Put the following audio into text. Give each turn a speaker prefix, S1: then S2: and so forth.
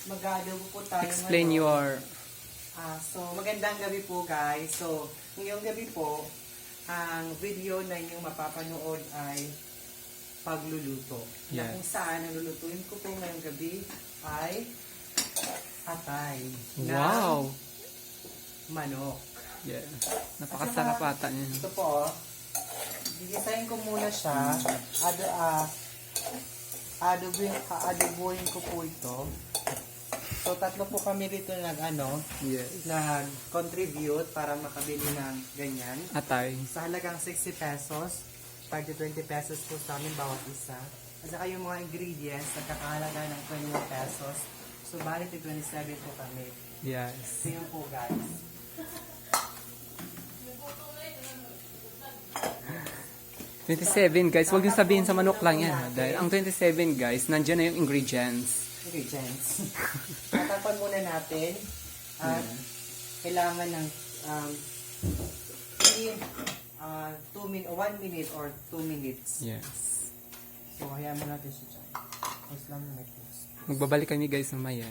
S1: mag-adobo po tayo
S2: Explain
S1: ngayon.
S2: your...
S1: So, magandang gabi po guys. So, ngayong gabi po, ang video na inyong mapapanood ay pagluluto. Na
S2: Yes.
S1: kung saan ang lulutuin ko po ngayong gabi ay atay
S2: Wow!
S1: ng manok.
S2: Yeah. Napakasarap ata niya.
S1: Ito po, gigisahin ko muna siya. Adobuhin ko po ito. So, tatlo po kami dito
S2: Yes.
S1: nag-contribute para makabili ng ganyan.
S2: Atay.
S1: Sa halagang 60 pesos, 20 pesos po sa amin bawat isa. At saka yung mga ingredients, nagkakahalaga ng 21 pesos. So, bali 27 po kami.
S2: Yes.
S1: So, yun po guys.
S2: $27 guys, huwag niyo sabihin sa manok lang yan. Dahil ang 27 guys, nandiyan na yung ingredients.
S1: Tatapan muna natin. At kailangan ng 1 minute or 2 minutes.
S2: Yes.
S1: So, hayaan mo natin siya dyan. Mas lang may close.
S2: Magbabalik kami guys mamaya.